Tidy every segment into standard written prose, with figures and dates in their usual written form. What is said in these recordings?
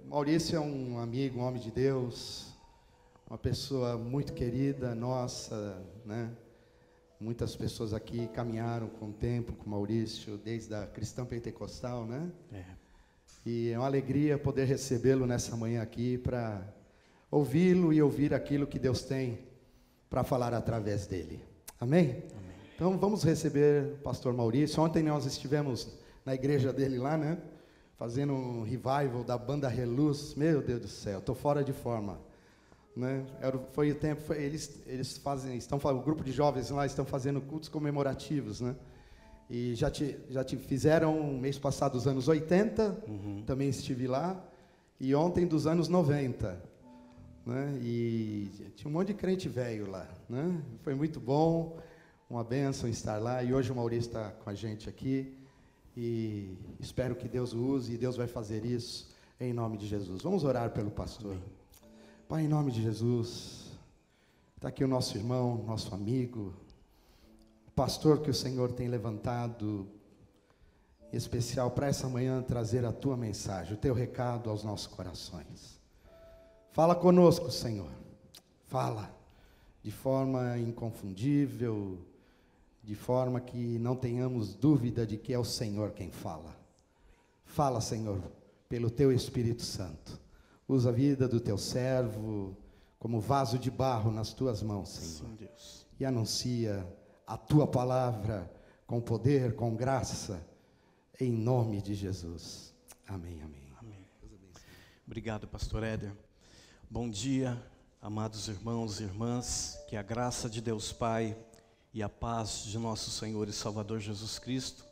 Maurício é um amigo, um homem de Deus, uma pessoa muito querida, nossa, né? Muitas pessoas aqui caminharam com o tempo com Maurício, desde a Cristã Pentecostal, né? E é uma alegria poder recebê-lo nessa manhã aqui para ouvi-lo e ouvir aquilo que Deus tem para falar através dele. Amém? Amém? Então vamos receber o pastor Maurício. Ontem nós estivemos na igreja dele lá, né? Fazendo um revival da banda Reluz. Meu Deus do céu, estou fora de forma, né? Foi o tempo, eles fazem, o grupo de jovens lá estão fazendo cultos comemorativos, né? E já te fizeram mês passado dos anos 80, também estive lá, e ontem dos anos 90, né? E tinha um monte de crente velho lá, né? Foi muito bom, uma bênção estar lá, e hoje o Maurício está com a gente aqui, e espero que Deus o use, e Deus vai fazer isso em nome de Jesus. Vamos orar pelo pastor. Amém. Pai, em nome de Jesus, está aqui o nosso irmão, nosso amigo, pastor que o Senhor tem levantado, em especial para essa manhã trazer a tua mensagem, o teu recado aos nossos corações. Fala conosco, Senhor, fala de forma inconfundível, de forma que não tenhamos dúvida de que é o Senhor quem fala. Fala, Senhor, pelo teu Espírito Santo. Usa a vida do teu servo como vaso de barro nas tuas mãos, Senhor. Sim, Deus. E anuncia a tua palavra com poder, com graça, em nome de Jesus. Amém, amém. Amém. Obrigado, pastor Éder. Bom dia, amados irmãos e irmãs, que a graça de Deus Pai e a paz de nosso Senhor e Salvador Jesus Cristo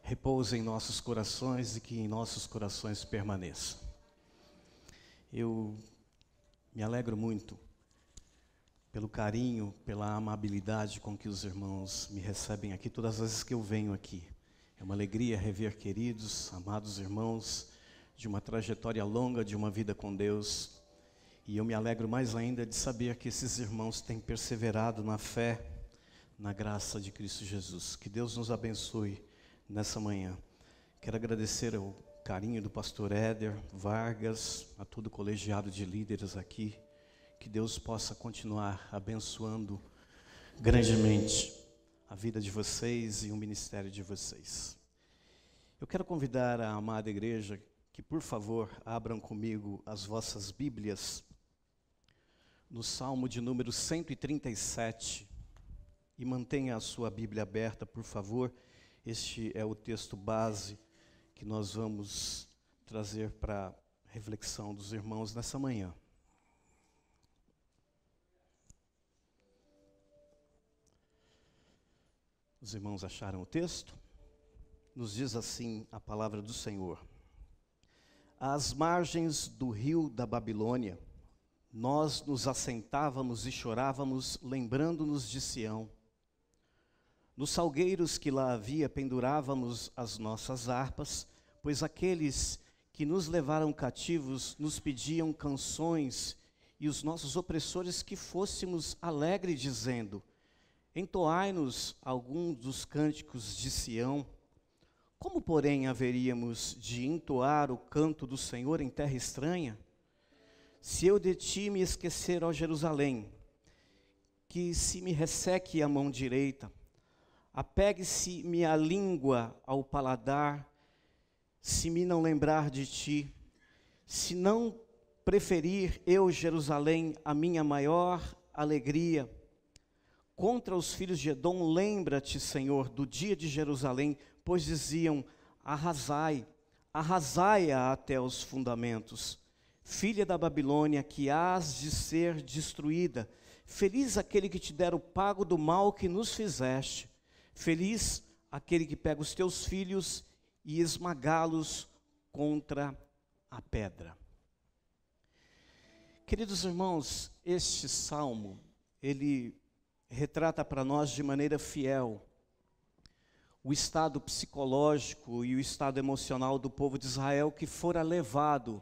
repouse em nossos corações e que em nossos corações permaneça. Eu me alegro muito pelo carinho, pela amabilidade com que os irmãos me recebem aqui todas as vezes que eu venho aqui. É uma alegria rever queridos, amados irmãos, de uma trajetória longa, de uma vida com Deus. E eu me alegro mais ainda de saber que esses irmãos têm perseverado na fé, na graça de Cristo Jesus. Que Deus nos abençoe nessa manhã. Quero agradecer ao carinho do pastor Éder Vargas, a todo o colegiado de líderes aqui. Que Deus possa continuar abençoando grandemente a vida de vocês e o ministério de vocês. Eu quero convidar a amada igreja que, por favor, abram comigo as vossas Bíblias no Salmo de número 137 e mantenha a sua Bíblia aberta, por favor. Este é o texto base que nós vamos trazer para a reflexão dos irmãos nessa manhã. Os irmãos acharam o texto? Nos diz assim a palavra do Senhor. Às margens do rio da Babilônia, nós nos assentávamos e chorávamos, lembrando-nos de Sião. Nos salgueiros que lá havia, pendurávamos as nossas harpas, pois aqueles que nos levaram cativos nos pediam canções, e os nossos opressores que fôssemos alegres, dizendo: entoai-nos algum dos cânticos de Sião. Como, porém, haveríamos de entoar o canto do Senhor em terra estranha? Se eu de ti me esquecer, ó Jerusalém, que se me resseque a mão direita, apegue-se minha língua ao paladar, se me não lembrar de ti, se não preferir eu, Jerusalém, a minha maior alegria. Contra os filhos de Edom, lembra-te, Senhor, do dia de Jerusalém, pois diziam: arrasai, arrasai-a até os fundamentos. Filha da Babilônia, que hás de ser destruída, feliz aquele que te der o pago do mal que nos fizeste. Feliz aquele que pega os teus filhos e esmagá-los contra a pedra. Queridos irmãos, este salmo, ele retrata para nós de maneira fiel o estado psicológico e o estado emocional do povo de Israel que fora levado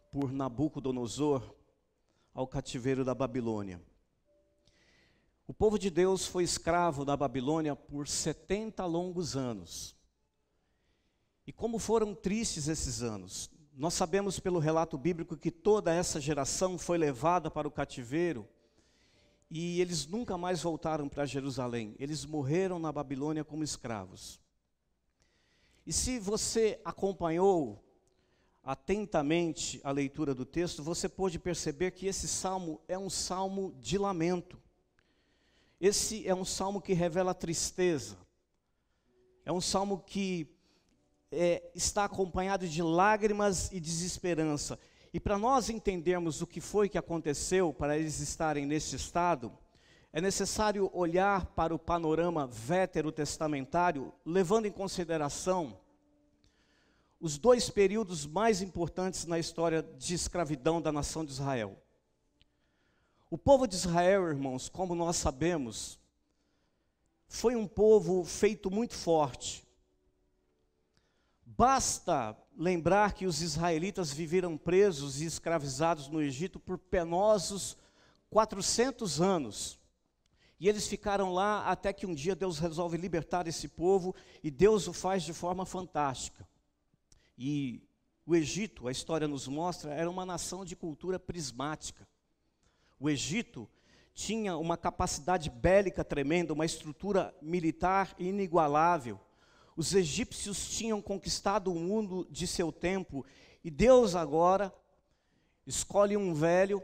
por Nabucodonosor ao cativeiro da Babilônia. O povo de Deus foi escravo da Babilônia por 70 longos anos. E como foram tristes esses anos. Nós sabemos pelo relato bíblico que toda essa geração foi levada para o cativeiro e eles nunca mais voltaram para Jerusalém. Eles morreram na Babilônia como escravos. E se você acompanhou atentamente a leitura do texto, você pôde perceber que esse salmo é um salmo de lamento. Esse é um salmo que revela tristeza. É um salmo que está acompanhado de lágrimas e desesperança. E para nós entendermos o que foi que aconteceu para eles estarem nesse estado, é necessário olhar para o panorama veterotestamentário, levando em consideração os dois períodos mais importantes na história de escravidão da nação de Israel. O povo de Israel, irmãos, como nós sabemos, foi um povo feito muito forte. Basta lembrar que os israelitas viveram presos e escravizados no Egito por penosos 400 anos. E eles ficaram lá até que um dia Deus resolve libertar esse povo, e Deus o faz de forma fantástica. E o Egito, a história nos mostra, era uma nação de cultura prismática. O Egito tinha uma capacidade bélica tremenda, uma estrutura militar inigualável. Os egípcios tinham conquistado o mundo de seu tempo, e Deus agora escolhe um velho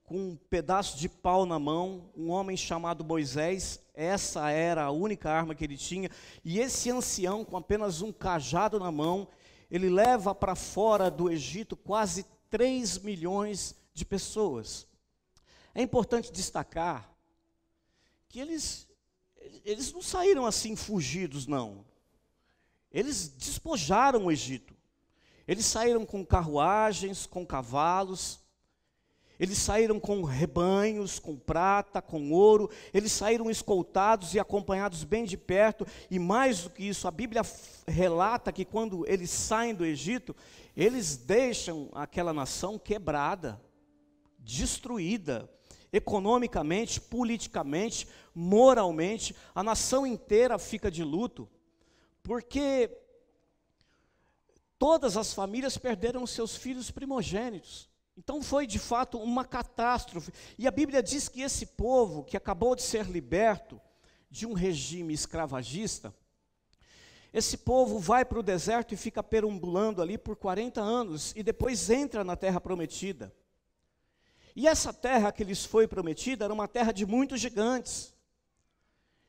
com um pedaço de pau na mão, um homem chamado Moisés. Essa era a única arma que ele tinha, e esse ancião, com apenas um cajado na mão, ele leva para fora do Egito quase 3 milhões de pessoas. É importante destacar que eles não saíram assim fugidos, não. Eles despojaram o Egito. Eles saíram com carruagens, com cavalos. Eles saíram com rebanhos, com prata, com ouro. Eles saíram escoltados e acompanhados bem de perto. E mais do que isso, a Bíblia relata que quando eles saem do Egito, eles deixam aquela nação quebrada, destruída, economicamente, politicamente, moralmente. A nação inteira fica de luto, porque todas as famílias perderam seus filhos primogênitos. Então foi de fato uma catástrofe. E a Bíblia diz que esse povo, que acabou de ser liberto de um regime escravagista, esse povo vai para o deserto e fica perambulando ali por 40 anos, e depois entra na terra prometida. E essa terra que lhes foi prometida era uma terra de muitos gigantes,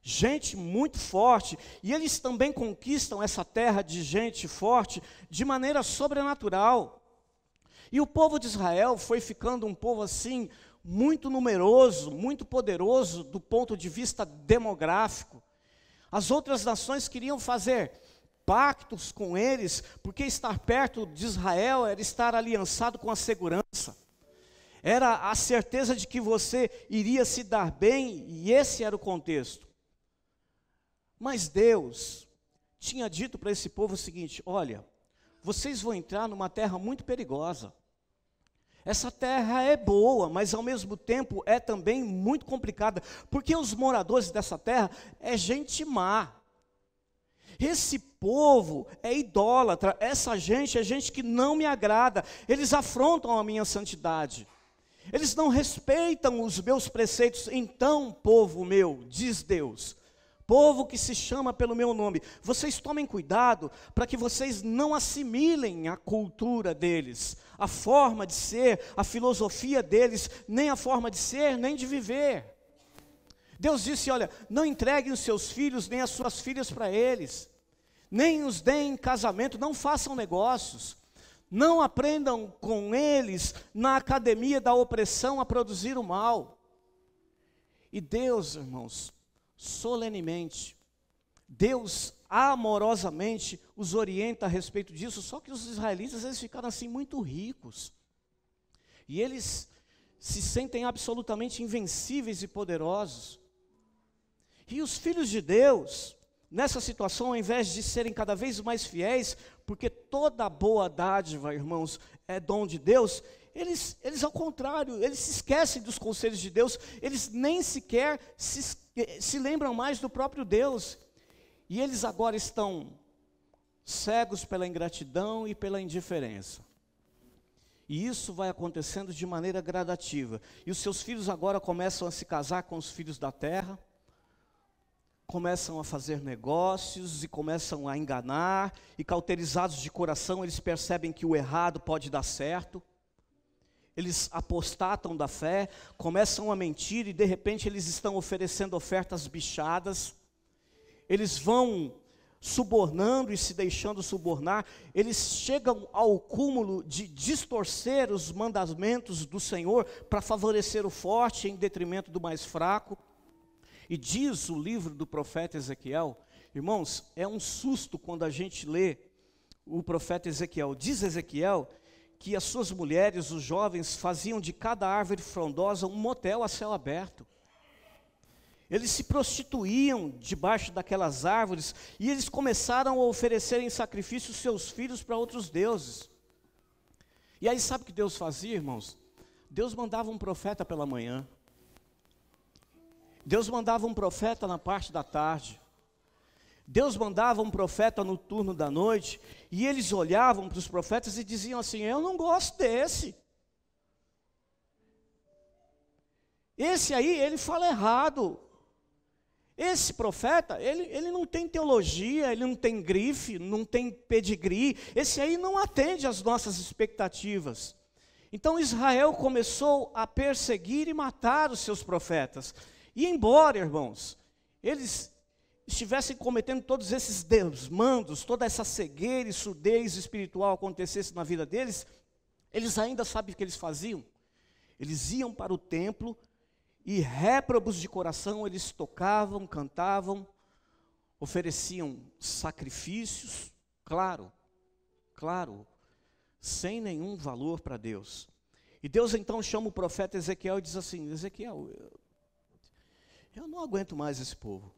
gente muito forte, e eles também conquistam essa terra de gente forte de maneira sobrenatural. E o povo de Israel foi ficando um povo assim, muito numeroso, muito poderoso do ponto de vista demográfico. As outras nações queriam fazer pactos com eles, porque estar perto de Israel era estar aliançado com a segurança. Era a certeza de que você iria se dar bem, e esse era o contexto. Mas Deus tinha dito para esse povo o seguinte: olha, vocês vão entrar numa terra muito perigosa. Essa terra é boa, mas ao mesmo tempo é também muito complicada, porque os moradores dessa terra é gente má. Esse povo é idólatra, essa gente é gente que não me agrada, eles afrontam a minha santidade. Eles não respeitam os meus preceitos. Então, povo meu, diz Deus, povo que se chama pelo meu nome, vocês tomem cuidado para que vocês não assimilem a cultura deles, a forma de ser, a filosofia deles, nem a forma de ser, nem de viver. Deus disse: olha, não entreguem os seus filhos, nem as suas filhas para eles, nem os deem em casamento, não façam negócios, não aprendam com eles na academia da opressão a produzir o mal. E Deus, irmãos, solenemente, Deus amorosamente os orienta a respeito disso. Só que os israelitas, eles ficaram assim muito ricos, e eles se sentem absolutamente invencíveis e poderosos. E os filhos de Deus, nessa situação, ao invés de serem cada vez mais fiéis, porque toda boa dádiva, irmãos, é dom de Deus, eles ao contrário, eles se esquecem dos conselhos de Deus, eles nem sequer se lembram mais do próprio Deus, e eles agora estão cegos pela ingratidão e pela indiferença. E isso vai acontecendo de maneira gradativa. E os seus filhos agora começam a se casar com os filhos da terra, começam a fazer negócios e começam a enganar, e cauterizados de coração, eles percebem que o errado pode dar certo. Eles apostatam da fé, começam a mentir e de repente eles estão oferecendo ofertas bichadas. Eles vão subornando e se deixando subornar. Eles chegam ao cúmulo de distorcer os mandamentos do Senhor para favorecer o forte em detrimento do mais fraco. E diz o livro do profeta Ezequiel, irmãos, é um susto quando a gente lê o profeta Ezequiel. Diz Ezequiel que as suas mulheres, os jovens, faziam de cada árvore frondosa um motel a céu aberto. Eles se prostituíam debaixo daquelas árvores e eles começaram a oferecer em sacrifício seus filhos para outros deuses. E aí sabe o que Deus fazia, irmãos? Deus mandava um profeta pela manhã. Deus mandava um profeta na parte da tarde. Deus mandava um profeta no turno da noite, e eles olhavam para os profetas e diziam assim: eu não gosto desse. Esse aí, ele fala errado. Esse profeta, ele não tem teologia, ele não tem grife, não tem pedigree. Esse aí não atende às nossas expectativas. Então Israel começou a perseguir e matar os seus profetas. E embora, irmãos, eles estivessem cometendo todos esses desmandos, toda essa cegueira e surdez espiritual acontecesse na vida deles, eles ainda sabem o que eles faziam? Eles iam para o templo e, réprobos de coração, eles tocavam, cantavam, ofereciam sacrifícios, claro, sem nenhum valor para Deus. E Deus então chama o profeta Ezequiel e diz assim: Ezequiel, eu não aguento mais esse povo.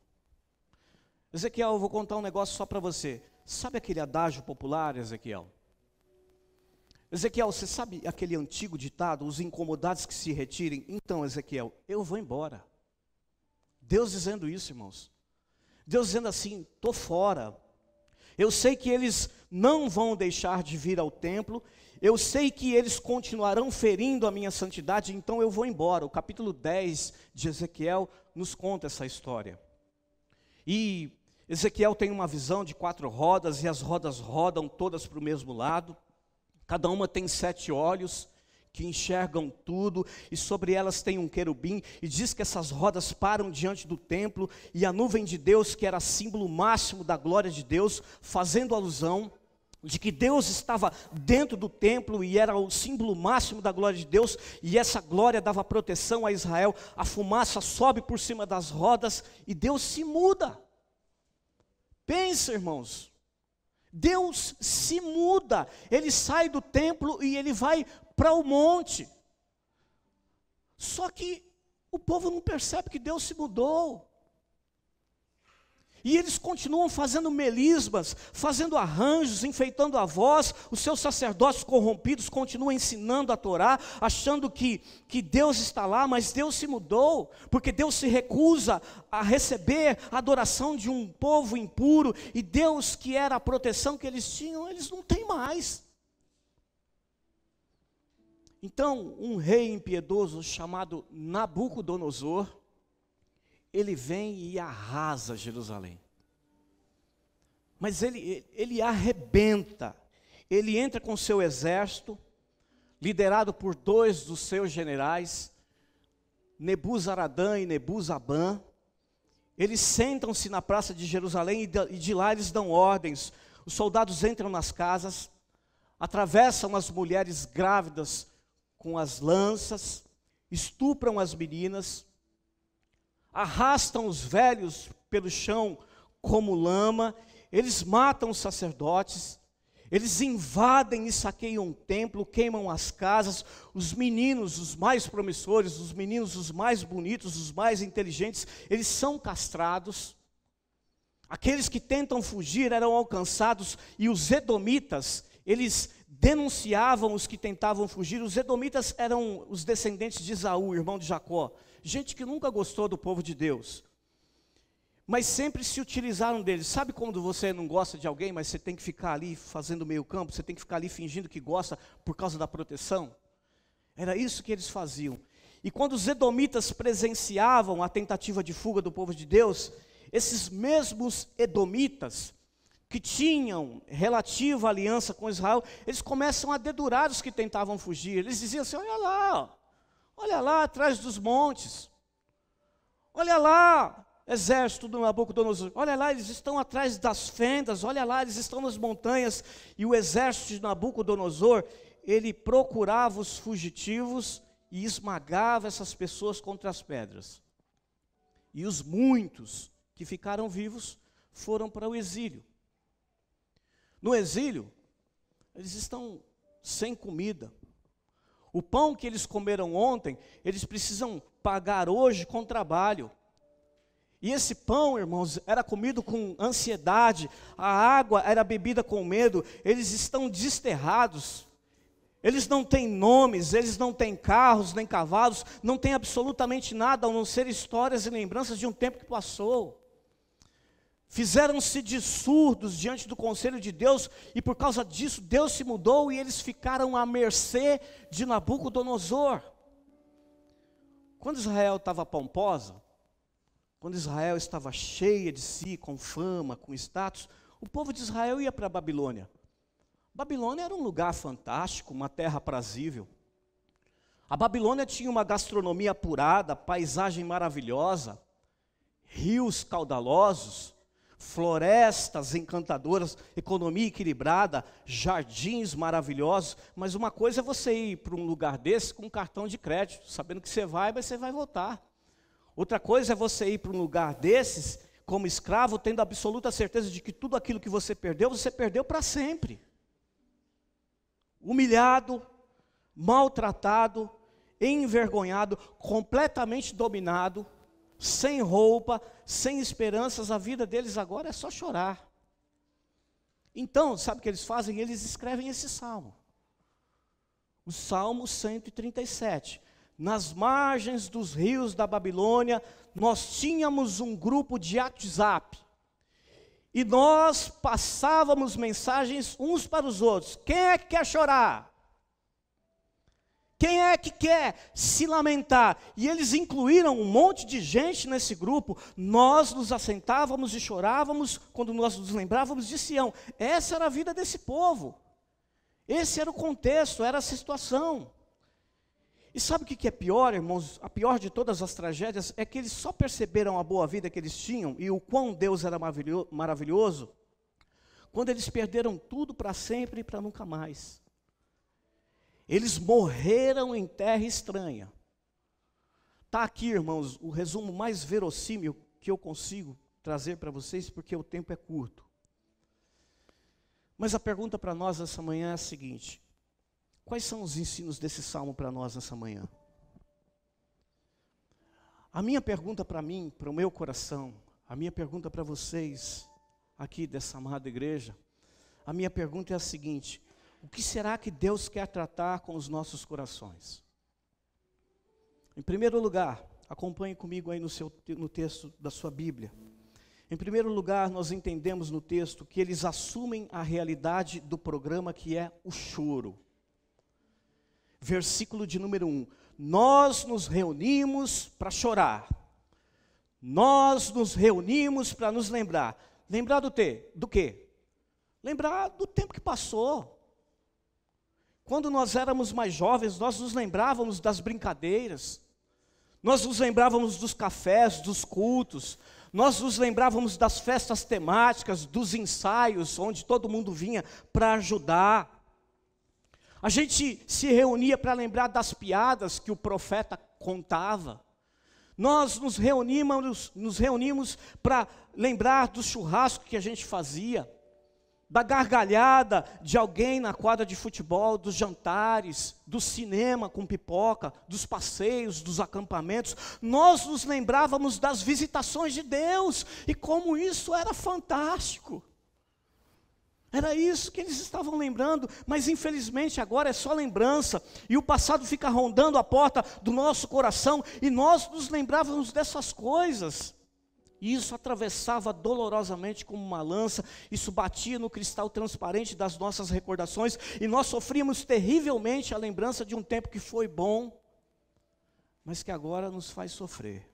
Ezequiel, eu vou contar um negócio só para você. Sabe aquele adágio popular, Ezequiel? Ezequiel, você sabe aquele antigo ditado, os incomodados que se retirem? Então, Ezequiel, eu vou embora. Deus dizendo isso, irmãos. Deus dizendo assim: estou fora. Eu sei que eles não vão deixar de vir ao templo. Eu sei que eles continuarão ferindo a minha santidade, então eu vou embora. O capítulo 10 de Ezequiel nos conta essa história. E Ezequiel tem uma visão de 4 rodas, e as rodas rodam todas para o mesmo lado. Cada uma tem 7 olhos que enxergam tudo, e sobre elas tem um querubim, e diz que essas rodas param diante do templo, e a nuvem de Deus, que era símbolo máximo da glória de Deus, fazendo alusão de que Deus estava dentro do templo, e era o símbolo máximo da glória de Deus, e essa glória dava proteção a Israel. A fumaça sobe por cima das rodas, e Deus se muda. Pensa, irmãos, Deus se muda, Ele sai do templo e Ele vai para o monte. Só que o povo não percebe que Deus se mudou. E eles continuam fazendo melismas, fazendo arranjos, enfeitando a voz. Os seus sacerdotes corrompidos continuam ensinando a Torá, achando que Deus está lá, mas Deus se mudou, porque Deus se recusa a receber a adoração de um povo impuro, e Deus, que era a proteção que eles tinham, eles não têm mais. Então, um rei impiedoso chamado Nabucodonosor, ele vem e arrasa Jerusalém. Mas ele arrebenta. Ele entra com seu exército, liderado por 2 dos seus generais, Nebuzaradã e Nebuzabã. Eles sentam-se na praça de Jerusalém e de lá eles dão ordens. Os soldados entram nas casas, atravessam as mulheres grávidas com as lanças, estupram as meninas, arrastam os velhos pelo chão como lama, eles matam os sacerdotes, eles invadem e saqueiam o templo, queimam as casas. Os meninos, os mais promissores, os meninos os mais bonitos, os mais inteligentes, eles são castrados. Aqueles que tentam fugir eram alcançados, e os edomitas, eles denunciavam os que tentavam fugir. Os edomitas eram os descendentes de Esaú, irmão de Jacó, gente que nunca gostou do povo de Deus. mas sempre se utilizaram deles. Sabe quando você não gosta de alguém, mas você tem que ficar ali fazendo meio campo, você tem que ficar ali fingindo que gosta por causa da proteção? Era isso que eles faziam. E quando os edomitas presenciavam a tentativa de fuga do povo de Deus, esses mesmos edomitas, que tinham relativa aliança com Israel, eles começam a dedurar os que tentavam fugir. Eles diziam assim: olha lá atrás dos montes, olha lá, exército do Nabucodonosor, olha lá, eles estão atrás das fendas, olha lá, eles estão nas montanhas. E o exército de Nabucodonosor, ele procurava os fugitivos e esmagava essas pessoas contra as pedras. E os muitos que ficaram vivos foram para o exílio. No exílio, eles estão sem comida. O pão que eles comeram ontem, eles precisam pagar hoje com trabalho. E esse pão, irmãos, era comido com ansiedade, a água era bebida com medo. Eles estão desterrados, eles não têm nomes, eles não têm carros, nem cavalos, não têm absolutamente nada, a não ser histórias e lembranças de um tempo que passou. Fizeram-se de surdos diante do conselho de Deus, e por causa disso Deus se mudou e eles ficaram à mercê de Nabucodonosor. Quando Israel estava pomposa, quando Israel estava cheia de si, com fama, com status, o povo de Israel ia para a Babilônia. Babilônia era um lugar fantástico, uma terra aprazível. A Babilônia tinha uma gastronomia apurada, paisagem maravilhosa, rios caudalosos, florestas encantadoras, economia equilibrada, jardins maravilhosos. Mas uma coisa é você ir para um lugar desse com um cartão de crédito, sabendo que você vai, mas você vai voltar. Outra coisa é você ir para um lugar desses como escravo, tendo absoluta certeza de que tudo aquilo que você perdeu para sempre. Humilhado, maltratado, envergonhado, completamente dominado, sem roupa, sem esperanças. A vida deles agora é só chorar. Então, sabe o que eles fazem? Eles escrevem esse salmo. O Salmo 137. Nas margens dos rios da Babilônia, nós tínhamos um grupo de WhatsApp. E nós passávamos mensagens uns para os outros. Quem é que quer chorar? Quem é que quer se lamentar? E eles incluíram um monte de gente nesse grupo. Nós nos assentávamos e chorávamos quando nós nos lembrávamos de Sião. Essa era a vida desse povo. Esse era o contexto, era a situação. E sabe o que é pior, irmãos? A pior de todas as tragédias é que eles só perceberam a boa vida que eles tinham e o quão Deus era maravilhoso quando eles perderam tudo para sempre e para nunca mais. Eles morreram em terra estranha. Está aqui, irmãos, o resumo mais verossímil que eu consigo trazer para vocês, porque o tempo é curto. Mas a pergunta para nós essa manhã é a seguinte: quais são os ensinos desse salmo para nós nessa manhã? A minha pergunta para mim, para o meu coração, a minha pergunta para vocês aqui dessa amada igreja, a minha pergunta é a seguinte: o que será que Deus quer tratar com os nossos corações? Em primeiro lugar, acompanhe comigo aí no texto da sua Bíblia. Em primeiro lugar, nós entendemos no texto que eles assumem a realidade do programa que é o choro. Versículo de número 1. Nós nos reunimos para chorar. Nós nos reunimos para nos lembrar. Lembrar do quê? Lembrar do tempo que passou. Quando nós éramos mais jovens, nós nos lembrávamos das brincadeiras, nós nos lembrávamos dos cafés, dos cultos, nós nos lembrávamos das festas temáticas, dos ensaios, onde todo mundo vinha para ajudar. A gente se reunia para lembrar das piadas que o profeta contava. Nós nos reunimos para lembrar do churrasco que a gente fazia, da gargalhada de alguém na quadra de futebol, dos jantares, do cinema com pipoca, dos passeios, dos acampamentos. Nós nos lembrávamos das visitações de Deus e como isso era fantástico. Era isso que eles estavam lembrando, mas infelizmente agora é só lembrança, e o passado fica rondando a porta do nosso coração, e nós nos lembrávamos dessas coisas. E isso atravessava dolorosamente como uma lança, isso batia no cristal transparente das nossas recordações, e nós sofríamos terrivelmente a lembrança de um tempo que foi bom, mas que agora nos faz sofrer.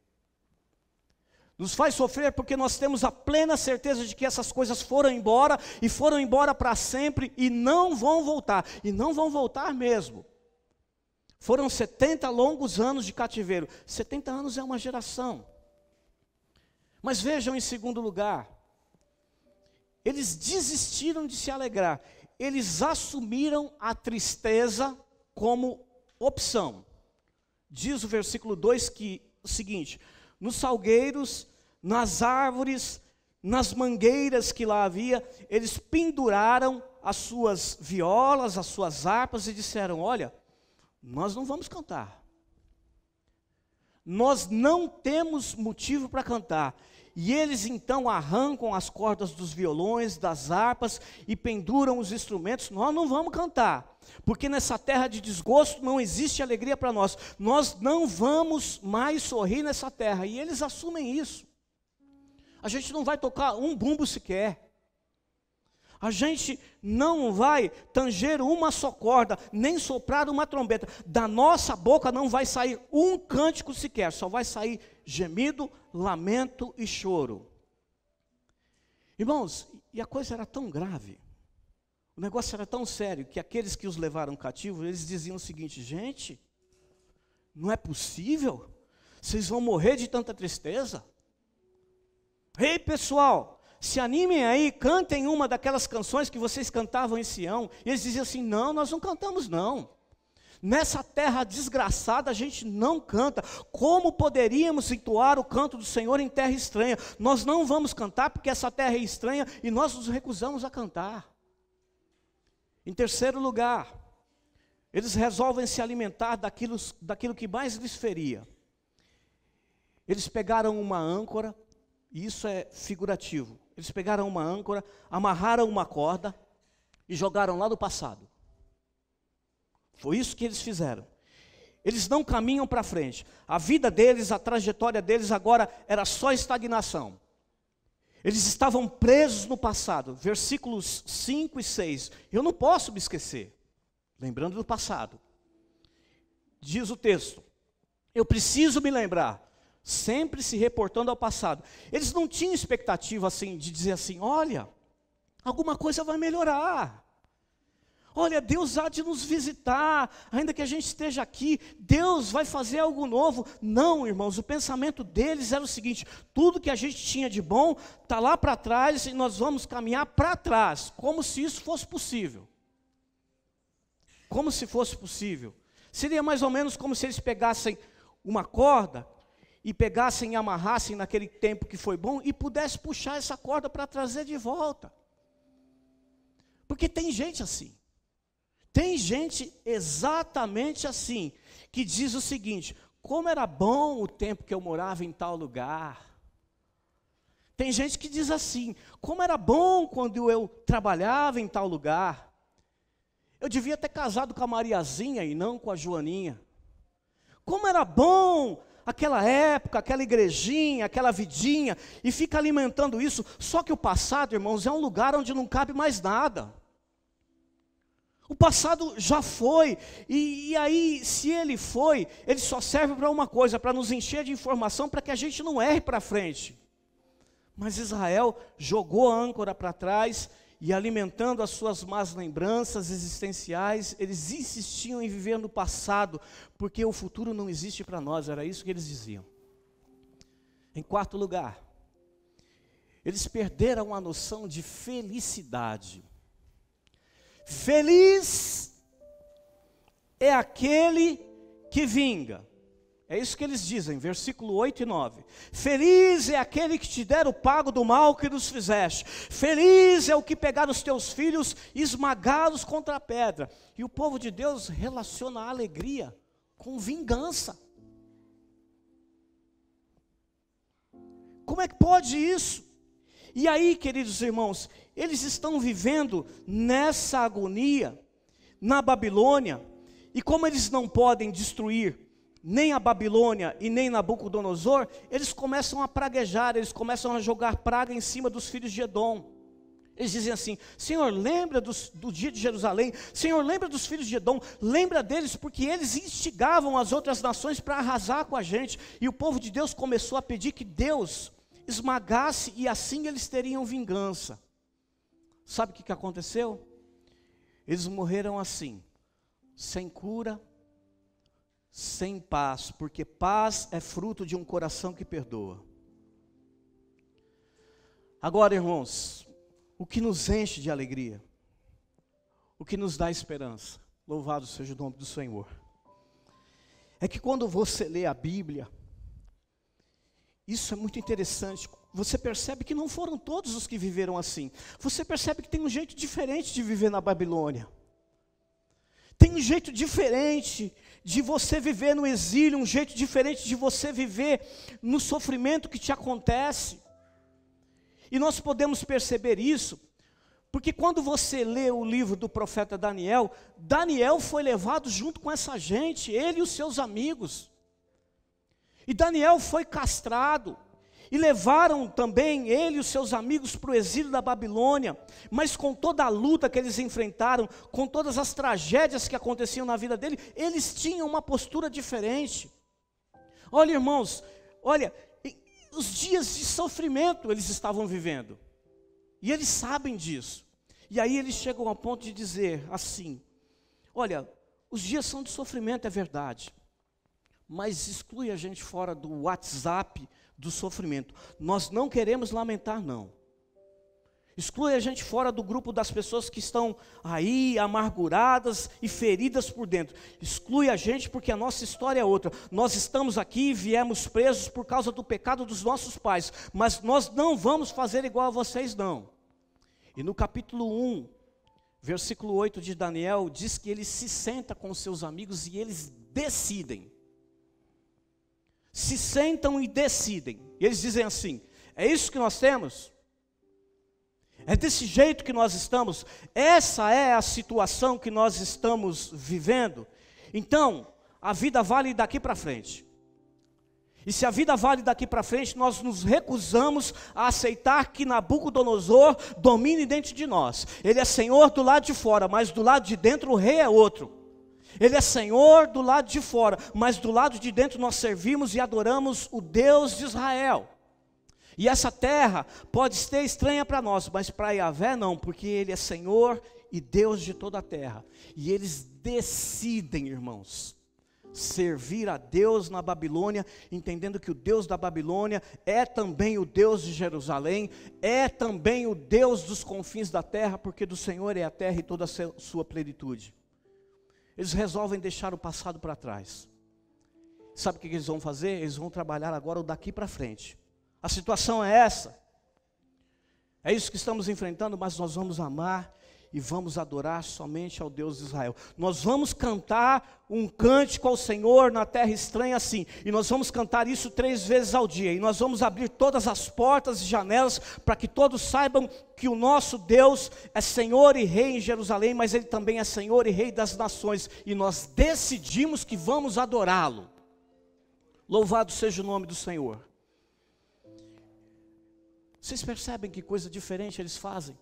Nos faz sofrer porque nós temos a plena certeza de que essas coisas foram embora, e foram embora para sempre, e não vão voltar mesmo. Foram 70 longos anos de cativeiro. 70 anos é uma geração. Mas vejam, em segundo lugar, eles desistiram de se alegrar. Eles assumiram a tristeza como opção. Diz o versículo 2 que o seguinte: nos salgueiros, nas árvores, nas mangueiras que lá havia, eles penduraram as suas violas, as suas harpas e disseram: olha, nós não vamos cantar. Nós não temos motivo para cantar. E eles então arrancam as cordas dos violões, das harpas e penduram os instrumentos. Nós não vamos cantar, porque nessa terra de desgosto não existe alegria para nós. Nós não vamos mais sorrir nessa terra. E eles assumem isso. A gente não vai tocar um bumbo sequer. A gente não vai tanger uma só corda, nem soprar uma trombeta. Da nossa boca não vai sair um cântico sequer, só vai sair gemido, lamento e choro. Irmãos, e a coisa era tão grave, o negócio era tão sério, que aqueles que os levaram cativos, eles diziam o seguinte: gente, não é possível, vocês vão morrer de tanta tristeza. Ei, pessoal, se animem aí, cantem uma daquelas canções que vocês cantavam em Sião. E eles diziam assim: não, nós não cantamos não. Nessa terra desgraçada a gente não canta. Como poderíamos entoar o canto do Senhor em terra estranha? Nós não vamos cantar porque essa terra é estranha e nós nos recusamos a cantar. Em terceiro lugar, eles resolvem se alimentar daquilo que mais lhes feria. Eles pegaram uma âncora, e isso é figurativo. Eles pegaram uma âncora, amarraram uma corda e jogaram lá no passado. Foi isso que eles fizeram. Eles não caminham para frente. A vida deles, a trajetória deles agora era só estagnação. Eles estavam presos no passado. Versículos 5 e 6. Eu não posso me esquecer. Lembrando do passado. Diz o texto: eu preciso me lembrar. Sempre se reportando ao passado. Eles não tinham expectativa assim, de dizer assim: olha, alguma coisa vai melhorar. Olha, Deus há de nos visitar, ainda que a gente esteja aqui, Deus vai fazer algo novo. Não, irmãos, o pensamento deles era o seguinte: tudo que a gente tinha de bom está lá para trás e nós vamos caminhar para trás, como se isso fosse possível. Como se fosse possível. Seria mais ou menos como se eles pegassem uma corda e pegassem e amarrassem naquele tempo que foi bom e pudessem puxar essa corda para trazer de volta. Porque tem gente assim. Tem gente exatamente assim, que diz o seguinte: como era bom o tempo que eu morava em tal lugar. Tem gente que diz assim: como era bom quando eu trabalhava em tal lugar. Eu devia ter casado com a Mariazinha e não com a Joaninha. Como era bom aquela época, aquela igrejinha, aquela vidinha, e fica alimentando isso. Só que o passado, irmãos, é um lugar onde não cabe mais nada. O passado já foi, e aí, se ele foi, ele só serve para uma coisa: para nos encher de informação, para que a gente não erre para frente. Mas Israel jogou a âncora para trás, e alimentando as suas más lembranças existenciais, eles insistiam em viver no passado, porque o futuro não existe para nós, era isso que eles diziam. Em quarto lugar, eles perderam a noção de felicidade. Feliz é aquele que vinga. É isso que eles dizem, versículo 8 e 9. Feliz é aquele que te der o pago do mal que nos fizeste. Feliz é o que pegar os teus filhos e esmagá-los contra a pedra. E o povo de Deus relaciona a alegria com vingança. Como é que pode isso? E aí, queridos irmãos, eles estão vivendo nessa agonia, na Babilônia, e como eles não podem destruir nem a Babilônia e nem Nabucodonosor, eles começam a praguejar, eles começam a jogar praga em cima dos filhos de Edom. Eles dizem assim: Senhor, lembra do dia de Jerusalém, Senhor, lembra dos filhos de Edom, lembra deles, porque eles instigavam as outras nações para arrasar com a gente. E o povo de Deus começou a pedir que Deus esmagasse, e assim eles teriam vingança. Sabe o que aconteceu? Eles morreram assim, sem cura, sem paz, porque paz é fruto de um coração que perdoa. Agora, irmãos, o que nos enche de alegria, o que nos dá esperança, louvado seja o nome do Senhor, é que quando você lê a Bíblia, isso é muito interessante, você percebe que não foram todos os que viveram assim, você percebe que tem um jeito diferente de viver na Babilônia, tem um jeito diferente de você viver no exílio, um jeito diferente de você viver no sofrimento que te acontece. E nós podemos perceber isso, porque quando você lê o livro do profeta Daniel, Daniel foi levado junto com essa gente, ele e os seus amigos. E Daniel foi castrado, e levaram também ele e os seus amigos para o exílio da Babilônia, mas com toda a luta que eles enfrentaram, com todas as tragédias que aconteciam na vida dele, eles tinham uma postura diferente. Olha, irmãos, olha, os dias de sofrimento eles estavam vivendo, e eles sabem disso, e aí eles chegam ao ponto de dizer assim: olha, os dias são de sofrimento, é verdade, mas exclui a gente fora do WhatsApp do sofrimento, nós não queremos lamentar não, exclui a gente fora do grupo das pessoas que estão aí amarguradas e feridas por dentro, exclui a gente porque a nossa história é outra, nós estamos aqui e viemos presos por causa do pecado dos nossos pais, mas nós não vamos fazer igual a vocês não. E no capítulo 1, versículo 8 de Daniel, diz que ele se senta com seus amigos e eles decidem, se sentam e decidem, e eles dizem assim: é isso que nós temos? É desse jeito que nós estamos? Essa é a situação que nós estamos vivendo? Então, a vida vale daqui para frente. E se a vida vale daqui para frente, nós nos recusamos a aceitar que Nabucodonosor domine dentro de nós. Ele é senhor do lado de fora, mas do lado de dentro o rei é outro. Ele é Senhor do lado de fora, mas do lado de dentro nós servimos e adoramos o Deus de Israel. E essa terra pode ser estranha para nós, mas para Yahvé não, porque Ele é Senhor e Deus de toda a terra. E eles decidem, irmãos, servir a Deus na Babilônia, entendendo que o Deus da Babilônia é também o Deus de Jerusalém, é também o Deus dos confins da terra, porque do Senhor é a terra e toda a sua plenitude. Eles resolvem deixar o passado para trás. Sabe o que eles vão fazer? Eles vão trabalhar agora o daqui para frente. A situação é essa. É isso que estamos enfrentando, mas nós vamos amar e vamos adorar somente ao Deus de Israel. Nós vamos cantar um cântico ao Senhor na terra estranha assim, e nós vamos cantar isso 3 vezes ao dia, e nós vamos abrir todas as portas e janelas, para que todos saibam que o nosso Deus é Senhor e Rei em Jerusalém, mas Ele também é Senhor e Rei das nações, e nós decidimos que vamos adorá-lo. Louvado seja o nome do Senhor. Vocês percebem que coisa diferente eles fazem?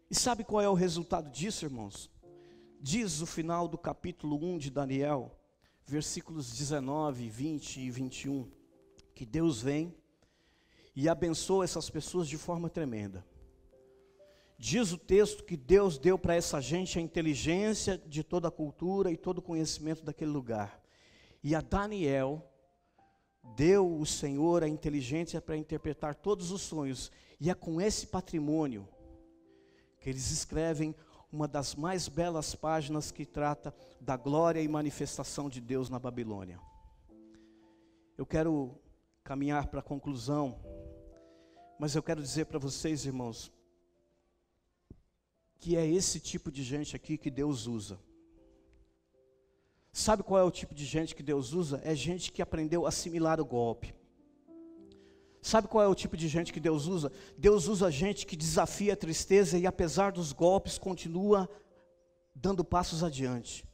E sabe qual é o resultado disso, irmãos? Diz o final do capítulo 1 de Daniel, versículos 19, 20 e 21, que Deus vem e abençoa essas pessoas de forma tremenda. Diz o texto que Deus deu para essa gente a inteligência de toda a cultura e todo o conhecimento daquele lugar. E a Daniel deu o Senhor a inteligência para interpretar todos os sonhos. E é com esse patrimônio que eles escrevem uma das mais belas páginas que trata da glória e manifestação de Deus na Babilônia. Eu quero caminhar para a conclusão, mas eu quero dizer para vocês, irmãos, que é esse tipo de gente aqui que Deus usa. Sabe qual é o tipo de gente que Deus usa? É gente que aprendeu a assimilar o golpe. Sabe qual é o tipo de gente que Deus usa? Deus usa gente que desafia a tristeza e apesar dos golpes continua dando passos adiante.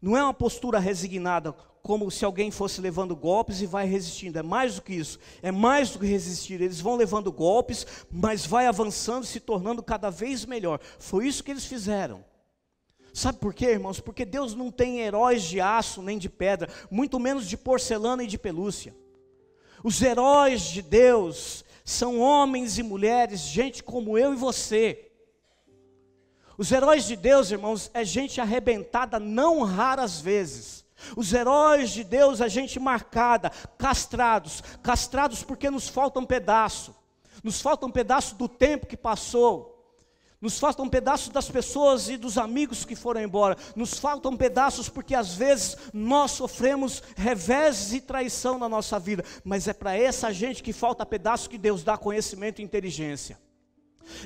Não é uma postura resignada, como se alguém fosse levando golpes e vai resistindo. É mais do que isso, é mais do que resistir. Eles vão levando golpes, mas vai avançando, se tornando cada vez melhor. Foi isso que eles fizeram. Sabe por quê, irmãos? Porque Deus não tem heróis de aço nem de pedra, muito menos de porcelana e de pelúcia. Os heróis de Deus são homens e mulheres, gente como eu e você. Os heróis de Deus, irmãos, é gente arrebentada não raras vezes. Os heróis de Deus é gente marcada, castrados porque nos falta um pedaço. Nos falta um pedaço do tempo que passou. Nos faltam pedaços das pessoas e dos amigos que foram embora. Nos faltam pedaços porque às vezes nós sofremos reveses e traição na nossa vida. Mas é para essa gente que falta pedaço que Deus dá conhecimento e inteligência.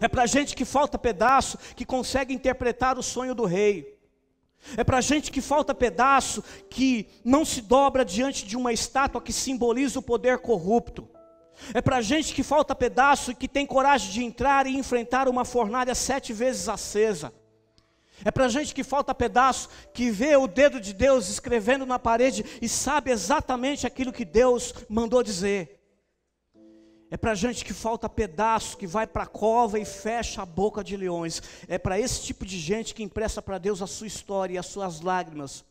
É para a gente que falta pedaço que consegue interpretar o sonho do rei. É para a gente que falta pedaço que não se dobra diante de uma estátua que simboliza o poder corrupto. É para a gente que falta pedaço e que tem coragem de entrar e enfrentar uma fornalha 7 vezes acesa. É para a gente que falta pedaço, que vê o dedo de Deus escrevendo na parede e sabe exatamente aquilo que Deus mandou dizer. É para a gente que falta pedaço, que vai para a cova e fecha a boca de leões. É para esse tipo de gente que empresta para Deus a sua história e as suas lágrimas,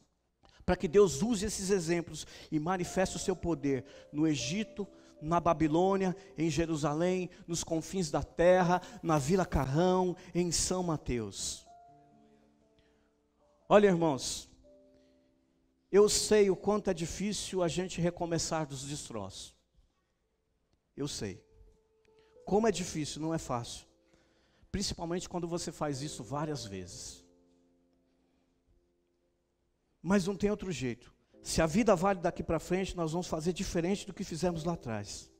para que Deus use esses exemplos e manifeste o seu poder no Egito, na Babilônia, em Jerusalém, nos confins da terra, na Vila Carrão, em São Mateus. Olha, irmãos, eu sei o quanto é difícil a gente recomeçar dos destroços. Eu sei. Como é difícil, não é fácil. Principalmente quando você faz isso várias vezes. Mas não tem outro jeito. Se a vida vale daqui para frente, nós vamos fazer diferente do que fizemos lá atrás.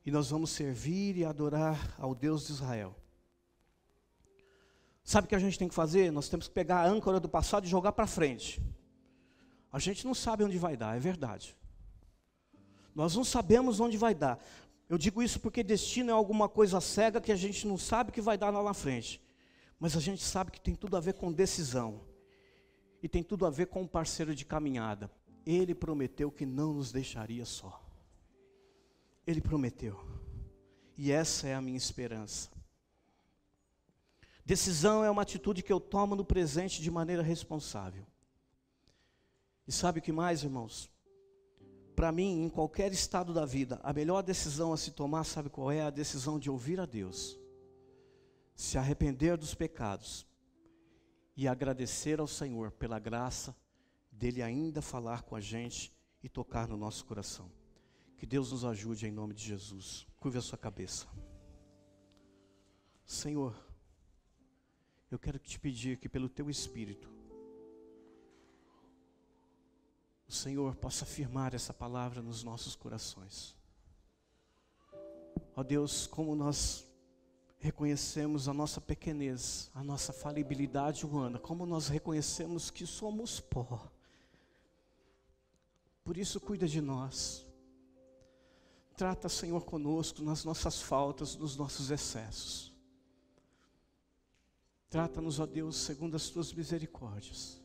E nós vamos servir e adorar ao Deus de Israel. Sabe o que a gente tem que fazer? Nós temos que pegar a âncora do passado e jogar para frente. A gente não sabe onde vai dar, é verdade. Nós não sabemos onde vai dar. Eu digo isso porque destino é alguma coisa cega que a gente não sabe que vai dar lá na frente. Mas a gente sabe que tem tudo a ver com decisão. E tem tudo a ver com um parceiro de caminhada. Ele prometeu que não nos deixaria só. Ele prometeu. E essa é a minha esperança. Decisão é uma atitude que eu tomo no presente de maneira responsável. E sabe o que mais, irmãos? Para mim, em qualquer estado da vida, a melhor decisão a se tomar, sabe qual é? A decisão de ouvir a Deus. Se arrepender dos pecados. E agradecer ao Senhor pela graça dele ainda falar com a gente e tocar no nosso coração. Que Deus nos ajude em nome de Jesus. Curve a sua cabeça. Senhor, eu quero te pedir que pelo teu Espírito, o Senhor possa afirmar essa palavra nos nossos corações. Ó Deus, como nós reconhecemos a nossa pequenez, a nossa falibilidade humana, como nós reconhecemos que somos pó. Por isso cuida de nós. Trata, Senhor, conosco nas nossas faltas, nos nossos excessos. Trata-nos, ó Deus, segundo as tuas misericórdias.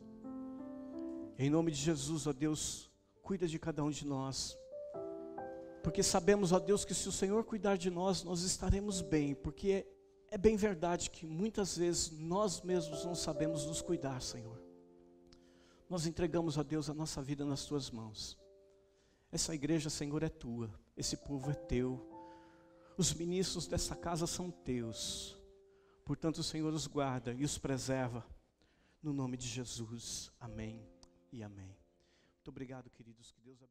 Em nome de Jesus, ó Deus, cuida de cada um de nós. Porque sabemos, ó Deus, que se o Senhor cuidar de nós, nós estaremos bem. Porque é bem verdade que muitas vezes nós mesmos não sabemos nos cuidar, Senhor. Nós entregamos, ó Deus, a nossa vida nas tuas mãos. Essa igreja, Senhor, é tua. Esse povo é teu. Os ministros dessa casa são teus. Portanto, o Senhor os guarda e os preserva. No nome de Jesus. Amém e amém. Muito obrigado, queridos. Que Deus abençoe.